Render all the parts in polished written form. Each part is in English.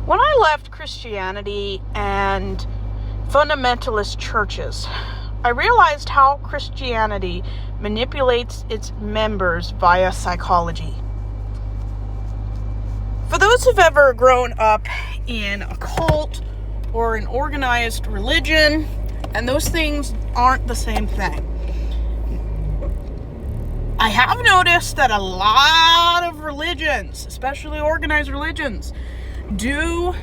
When I left Christianity and fundamentalist churches, I realized how Christianity manipulates its members via psychology. For those who've ever grown up in a cult or an organized religion, and those things aren't the same thing. I have noticed that a lot of religions, especially organized religions, do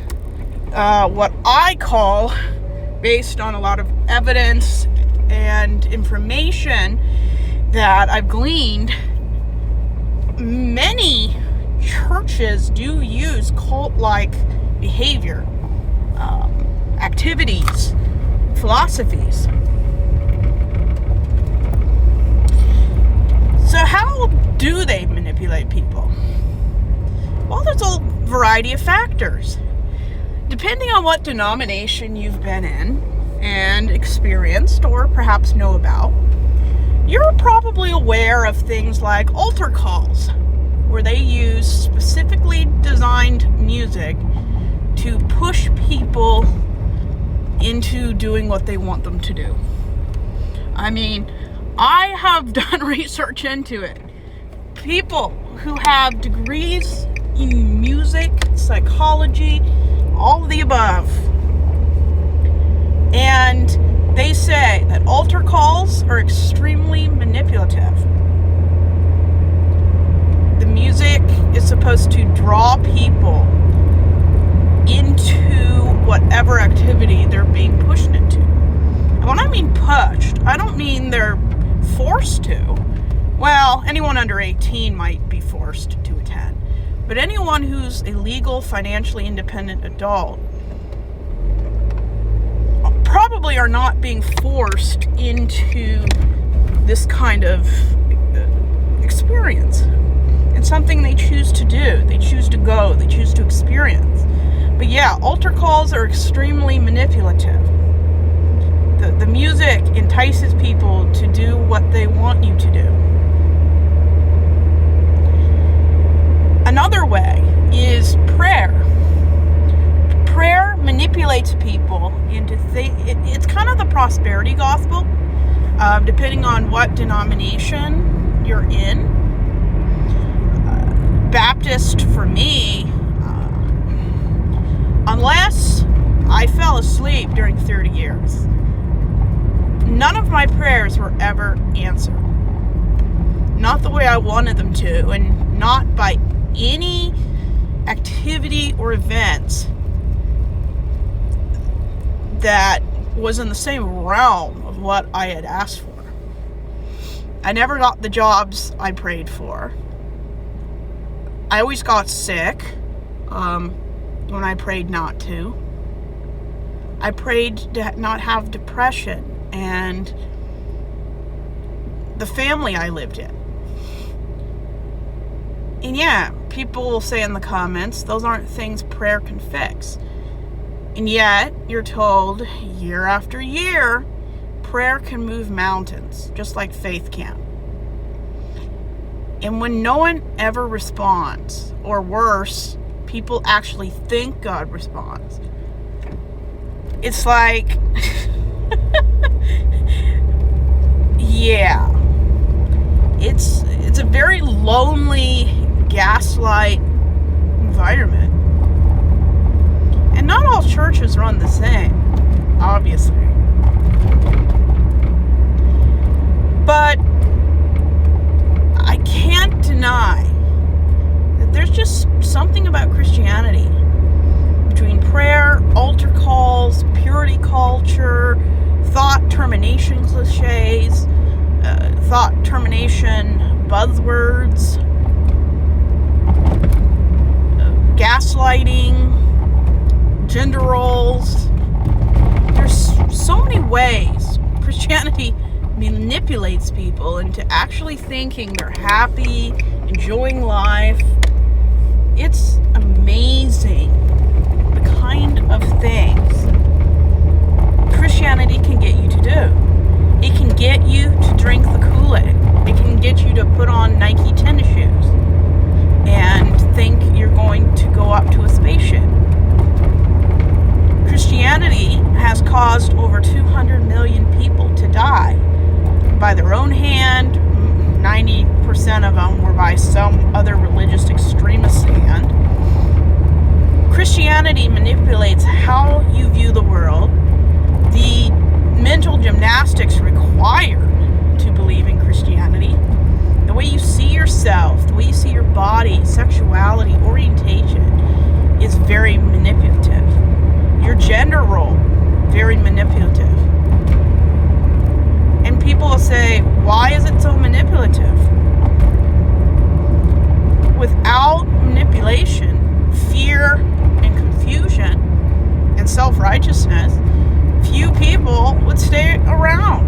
what I call, based on a lot of evidence and information that I've gleaned, many churches do use cult-like behavior, activities, philosophies. So how do they manipulate people? Well, there's a variety of factors. Depending on what denomination you've been in and experienced or perhaps know about, you're probably aware of things like altar calls, where they use specifically designed music to push people into doing what they want them to do. I mean, I have done research into it. People who have degrees in music, psychology, all of the above, and they say that altar calls are extremely manipulative. The music is supposed to draw people into whatever activity they're being pushed into. And when I mean pushed, I don't mean they're forced to. Well, anyone under 18 might be forced to attend. But anyone who's a legal, financially independent adult probably are not being forced into this kind of experience. It's something they choose to do. They choose to go. They choose to experience. But yeah, altar calls are extremely manipulative. The music entices people to do what they want you to do. Another way is prayer. Prayer manipulates people into it's kind of the prosperity gospel, depending on what denomination you're in. Baptist, for me, unless I fell asleep during 30 years, none of my prayers were ever answered. Not the way I wanted them to, and not by any activity or events that was in the same realm of what I had asked for. I never got the jobs I prayed for. I always got sick when I prayed not to. I prayed to not have depression and the family I lived in. And yeah, people will say in the comments, those aren't things prayer can fix. And yet, you're told year after year, prayer can move mountains, just like faith can. And when no one ever responds, or worse, people actually think God responds, it's like, yeah, it's a very lonely, gaslight environment. And not all churches run the same, obviously. But I can't deny that there's just something about Christianity, between prayer, altar calls, purity culture, thought termination cliches, thought termination buzzwords, gaslighting, gender roles. There's so many ways Christianity manipulates people into actually thinking they're happy, enjoying life. It's amazing the kind of things Christianity can get you to do. It can get you to drink the Kool-Aid. It can get you to put on Nike tennis shoes and think you're going to go up to a spaceship. Christianity manipulates how you view the world, the mental gymnastics required to believe in Christianity, the way you see yourself, the way you see your body, sexuality, orientation is very manipulative. Your gender role, very manipulative. And people will say, why is it so manipulative? Without manipulation, fear and confusion and self-righteousness, few people would stay around.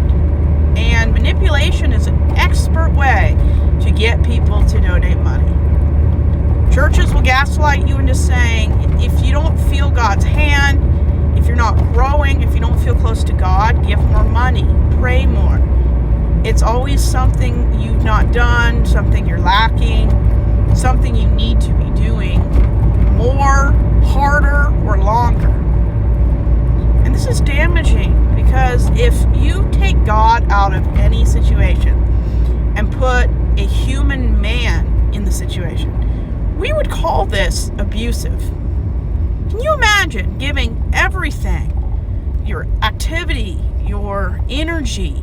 And manipulation is an expert way to get people to donate money. Churches will gaslight you into saying, if you don't feel God's hand, if you're not growing, if you don't feel close to God, give more money, pray more. It's always something you've not done, something you're lacking, something you need to be doing more, harder, or longer. And this is damaging because if you take God out of any situation and put a human man in the situation, we would call this abusive. Can you imagine giving everything, your activity, your energy,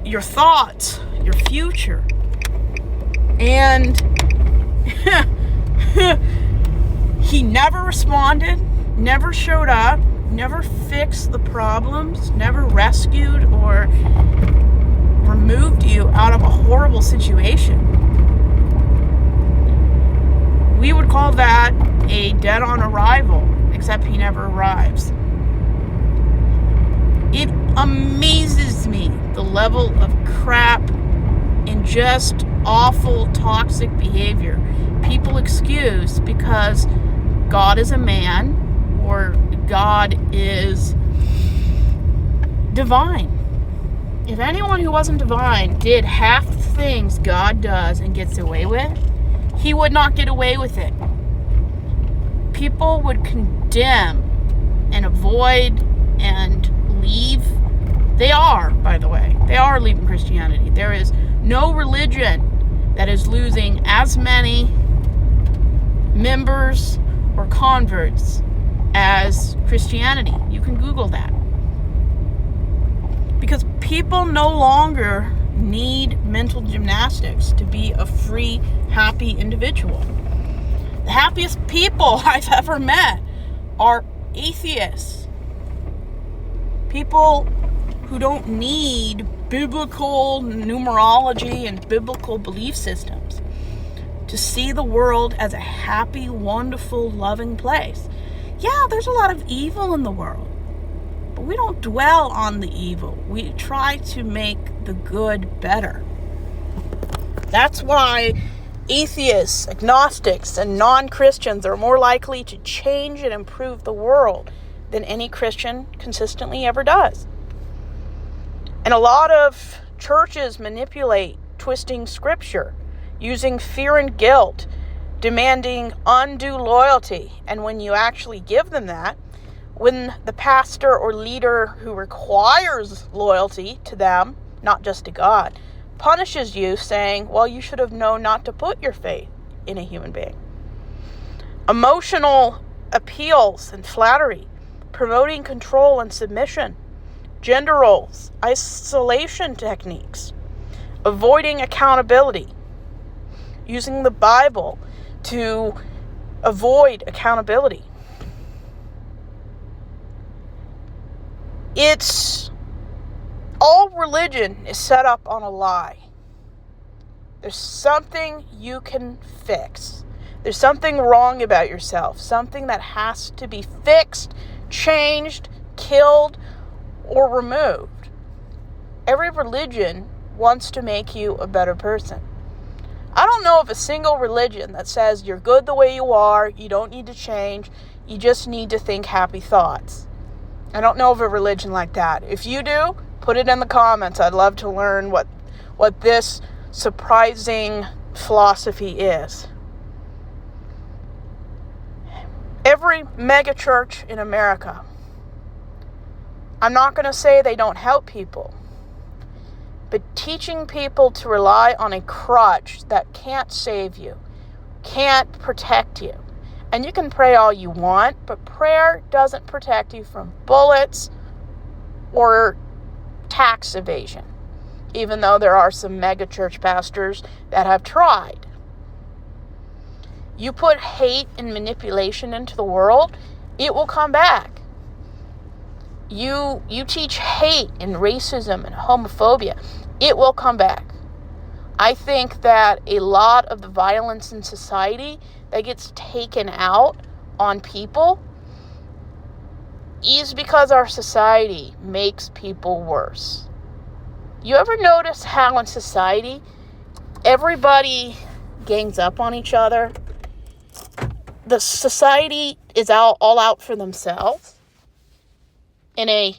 your thoughts, your future, and he never responded, never showed up, never fixed the problems, never rescued or removed you out of a horrible situation? We would call that a dead on arrival, except he never arrives. It amazes me the level of crap and just awful, toxic behavior people excuse because God is a man or God is divine. If anyone who wasn't divine did half the things God does and gets away with, he would not get away with it. People would condemn and avoid and leave. They are, by the way, they are leaving Christianity. There is no religion that is losing as many members or converts as Christianity. You can Google that. Because people no longer need mental gymnastics to be a free, happy individual. The happiest people I've ever met are atheists. People who don't need biblical numerology and biblical belief systems to see the world as a happy, wonderful, loving place. Yeah, there's a lot of evil in the world, but we don't dwell on the evil. We try to make the good better. That's why atheists, agnostics, and non-Christians are more likely to change and improve the world than any Christian consistently ever does. And a lot of churches manipulate, twisting scripture, using fear and guilt, demanding undue loyalty. And when you actually give them that, when the pastor or leader who requires loyalty to them, not just to God, punishes you saying, well, you should have known not to put your faith in a human being. Emotional appeals and flattery, promoting control and submission, gender roles, isolation techniques, avoiding accountability, using the Bible to avoid accountability. All religion is set up on a lie. There's something you can fix. There's something wrong about yourself, something that has to be fixed, changed, killed, or removed. Every religion wants to make you a better person. I don't know of a single religion that says you're good the way you are, you don't need to change, you just need to think happy thoughts. I don't know of a religion like that. If you do, put it in the comments. I'd love to learn what this surprising philosophy is. Every mega church in America, I'm not going to say they don't help people, but teaching people to rely on a crutch that can't save you, can't protect you, And you can pray all you want, but prayer doesn't protect you from bullets or tax evasion, even though there are some mega church pastors that have tried. You put hate and manipulation into the world, it will come back. You teach hate and racism and homophobia, it will come back. I think that a lot of the violence in society that gets taken out on people is because our society makes people worse. You ever notice how in society everybody gangs up on each other? The society is all out for themselves in a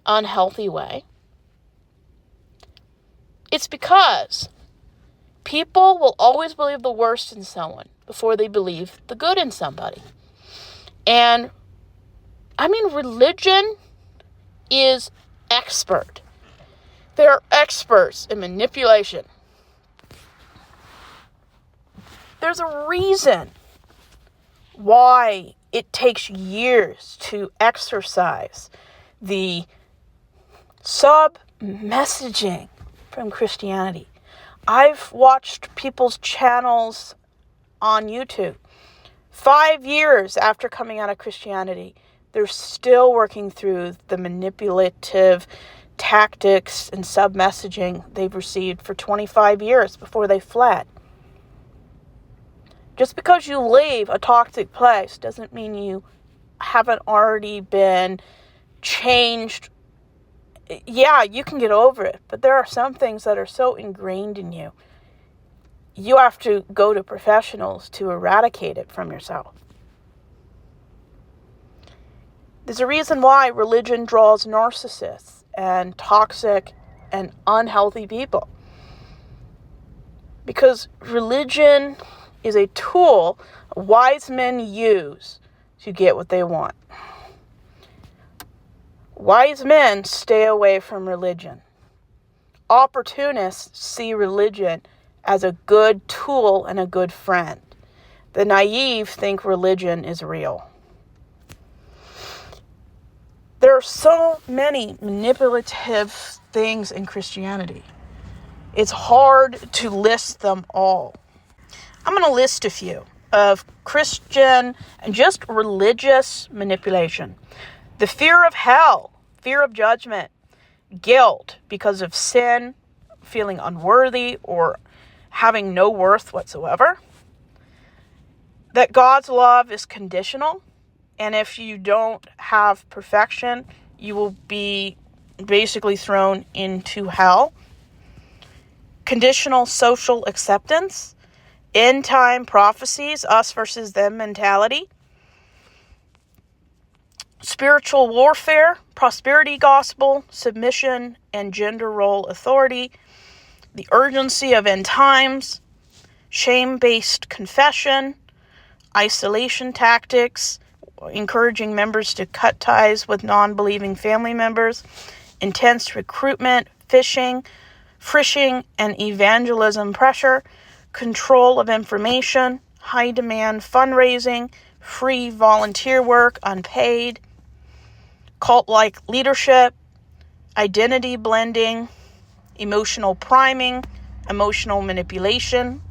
unhealthy way. It's because people will always believe the worst in someone before they believe the good in somebody. And religion is expert. They're experts in manipulation. There's a reason why it takes years to exorcise the sub-messaging from Christianity. I've watched people's channels on YouTube. 5 years after coming out of Christianity, they're still working through the manipulative tactics and sub-messaging they've received for 25 years before they fled. Just because you leave a toxic place doesn't mean you haven't already been changed. Yeah, you can get over it, but there are some things that are so ingrained in you. You have to go to professionals to eradicate it from yourself. There's a reason why religion draws narcissists and toxic and unhealthy people. Because religion is a tool wise men use to get what they want. Wise men stay away from religion. Opportunists see religion as a good tool and a good friend. The naive think religion is real. There are so many manipulative things in Christianity. It's hard to list them all. I'm going to list a few of Christian and just religious manipulation. The fear of hell, fear of judgment, guilt because of sin, feeling unworthy or having no worth whatsoever. That God's love is conditional, and if you don't have perfection, you will be basically thrown into hell. Conditional social acceptance. End time prophecies, us versus them mentality. Spiritual warfare, prosperity gospel, submission and gender role authority, the urgency of end times, shame-based confession, isolation tactics, encouraging members to cut ties with non-believing family members, intense recruitment, phishing, and evangelism pressure, control of information, high demand fundraising, free volunteer work, unpaid, cult-like leadership, identity blending, emotional priming, emotional manipulation.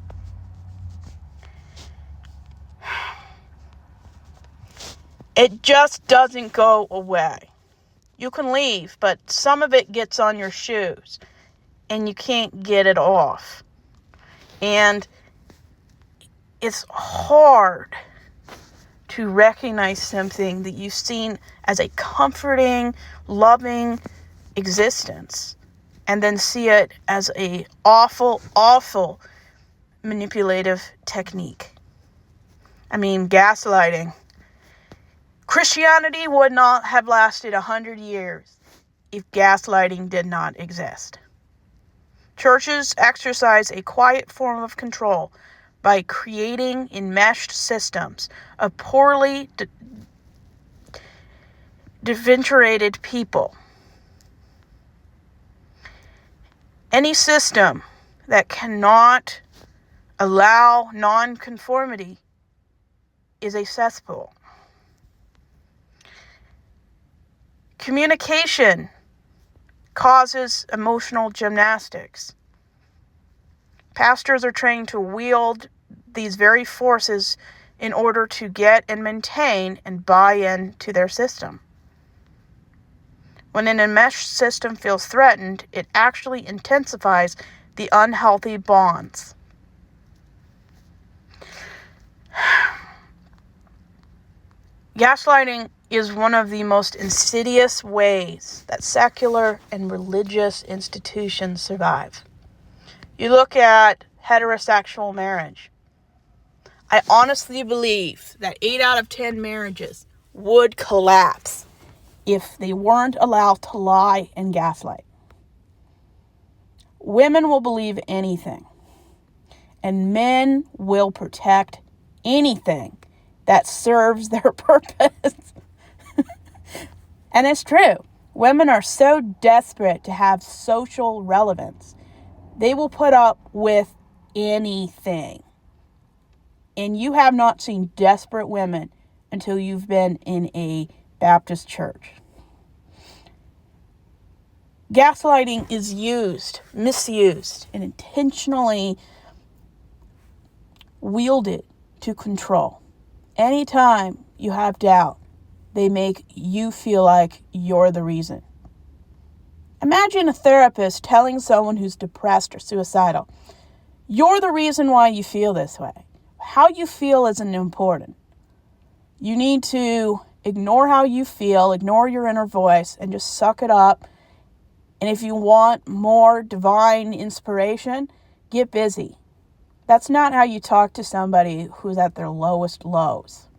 It just doesn't go away. You can leave, but some of it gets on your shoes and you can't get it off. And it's hard to recognize something that you've seen as a comforting, loving existence and then see it as a awful, awful manipulative technique. Gaslighting. Christianity would not have lasted 100 years if gaslighting did not exist. Churches exercise a quiet form of control by creating enmeshed systems of poorly differentiated people. Any system that cannot allow nonconformity is a cesspool. Communication causes emotional gymnastics. Pastors are trained to wield these very forces in order to get and maintain and buy into their system. When an enmeshed system feels threatened, it actually intensifies the unhealthy bonds. Gaslighting is one of the most insidious ways that secular and religious institutions survive. You look at heterosexual marriage. I honestly believe that 8 out of 10 marriages would collapse if they weren't allowed to lie and gaslight. Women will believe anything, and men will protect anything that serves their purpose. And it's true. Women are so desperate to have social relevance. They will put up with anything. And you have not seen desperate women until you've been in a Baptist church. Gaslighting is misused, and intentionally wielded to control. Anytime you have doubt, they make you feel like you're the reason. Imagine a therapist telling someone who's depressed or suicidal, "You're the reason why you feel this way. How you feel isn't important. You need to ignore how you feel, ignore your inner voice, and just suck it up. And if you want more divine inspiration, get busy." That's not how you talk to somebody who's at their lowest lows.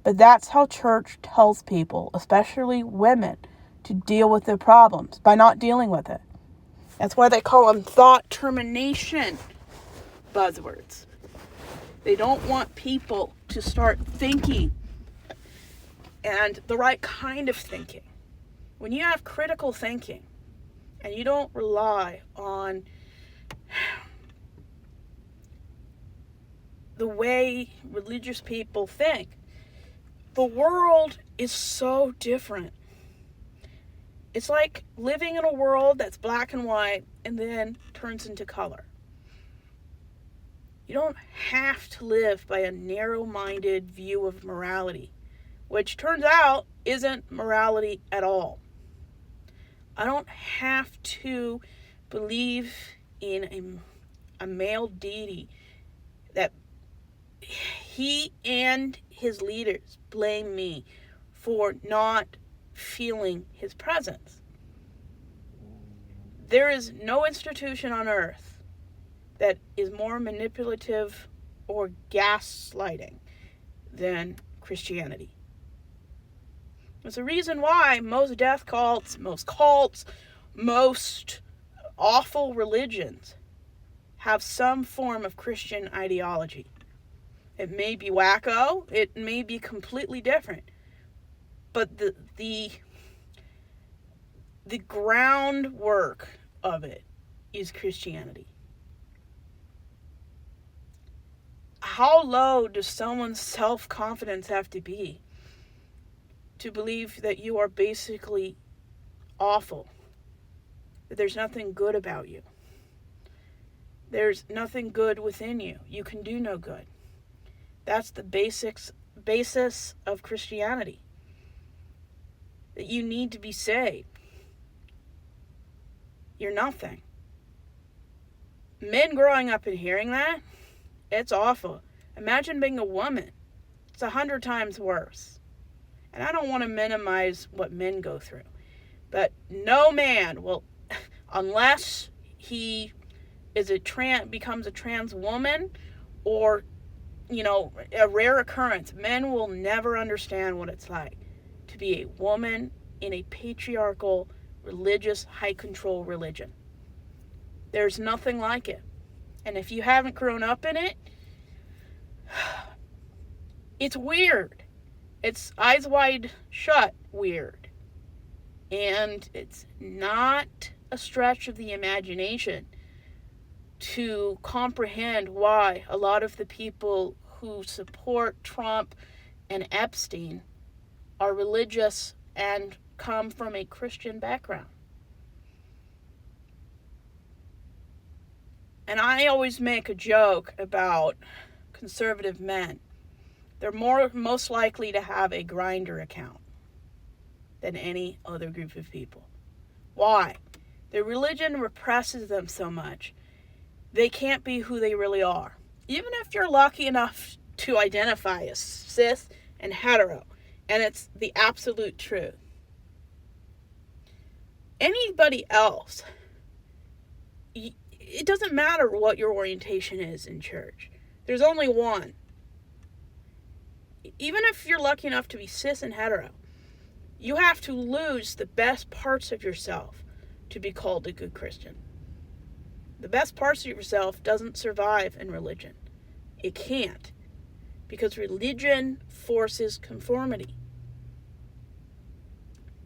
But that's how church tells people, especially women, to deal with their problems, by not dealing with it. That's why they call them thought termination buzzwords. They don't want people to start thinking, and the right kind of thinking. When you have critical thinking and you don't rely on the way religious people think, the world is so different. It's like living in a world that's black and white and then turns into color. You don't have to live by a narrow-minded view of morality, which turns out isn't morality at all. I don't have to believe in a male deity that he and his leaders blame me for not feeling his presence. There is no institution on earth that is more manipulative or gaslighting than Christianity. There's a reason why most death cults, most awful religions have some form of Christian ideology. It may be wacko, it may be completely different, but the groundwork of it is Christianity. How low does someone's self-confidence have to be to believe that you are basically awful, that there's nothing good about you? There's nothing good within you. You can do no good. That's the basis of Christianity. That you need to be saved. You're nothing. Men growing up and hearing that, it's awful. Imagine being a woman. It's 100 times worse. And I don't want to minimize what men go through. But no man will, unless he becomes a trans woman, or a rare occurrence, men will never understand what it's like to be a woman in a patriarchal, religious, high control religion. There's nothing like it. And if you haven't grown up in it, it's weird. It's eyes wide shut weird. And it's not a stretch of the imagination to comprehend why a lot of the people who support Trump and Epstein are religious and come from a Christian background. And I always make a joke about conservative men. They're most likely to have a Grindr account than any other group of people. Why? Their religion represses them so much. They can't be who they really are. Even if you're lucky enough to identify as cis and hetero, and it's the absolute truth. Anybody else, it doesn't matter what your orientation is in church. There's only one. Even if you're lucky enough to be cis and hetero, you have to lose the best parts of yourself to be called a good Christian. The best parts of yourself doesn't survive in religion. It can't. Because religion forces conformity.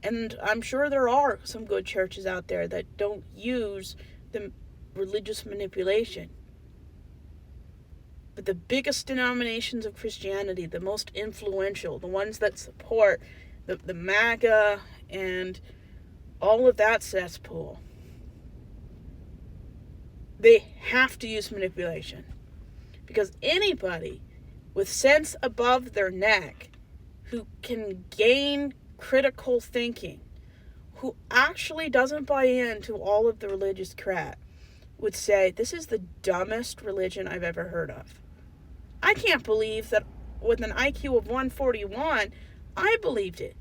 And I'm sure there are some good churches out there that don't use the religious manipulation. But the biggest denominations of Christianity, the most influential, the ones that support the MAGA and all of that cesspool, they have to use manipulation. Because anybody with sense above their neck who can gain critical thinking, who actually doesn't buy into all of the religious crap, would say, this is the dumbest religion I've ever heard of. I can't believe that with an IQ of 141, I believed it.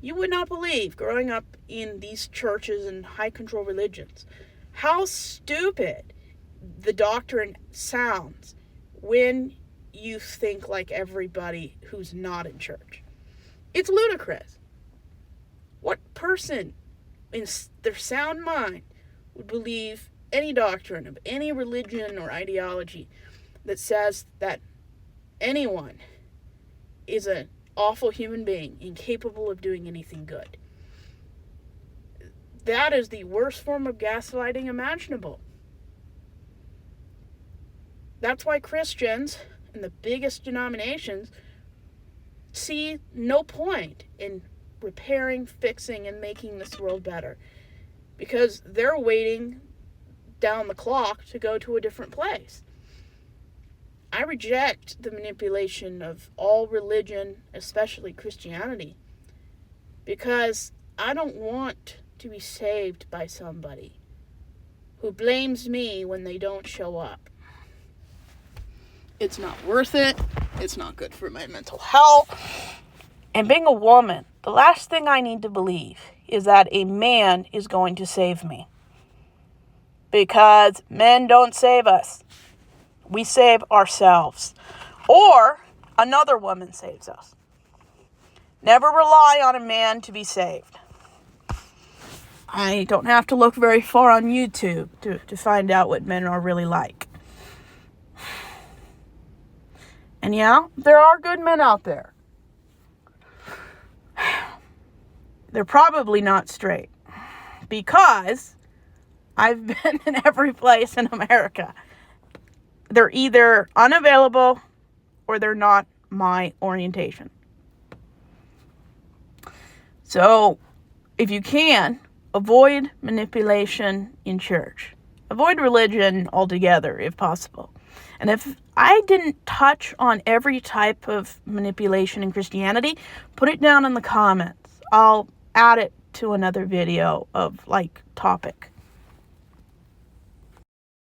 You would not believe, growing up in these churches and high control religions, how stupid the doctrine sounds when you think like everybody who's not in church. It's ludicrous. What person in their sound mind would believe any doctrine of any religion or ideology that says that anyone is an awful human being, incapable of doing anything good? That is the worst form of gaslighting imaginable. That's why Christians and the biggest denominations see no point in repairing, fixing, and making this world better. Because they're waiting down the clock to go to a different place. I reject the manipulation of all religion, especially Christianity, because I don't want to be saved by somebody who blames me when they don't show up. It's not worth it. It's not good for my mental health. And being a woman, the last thing I need to believe is that a man is going to save me. Because men don't save us. We save ourselves. Or another woman saves us. Never rely on a man to be saved. I don't have to look very far on YouTube to find out what men are really like. And yeah, there are good men out there. They're probably not straight. Because I've been in every place in America. They're either unavailable or they're not my orientation. So, if you can, avoid manipulation in church. Avoid religion altogether, if possible. And if I didn't touch on every type of manipulation in Christianity, put it down in the comments. I'll add it to another video of topic.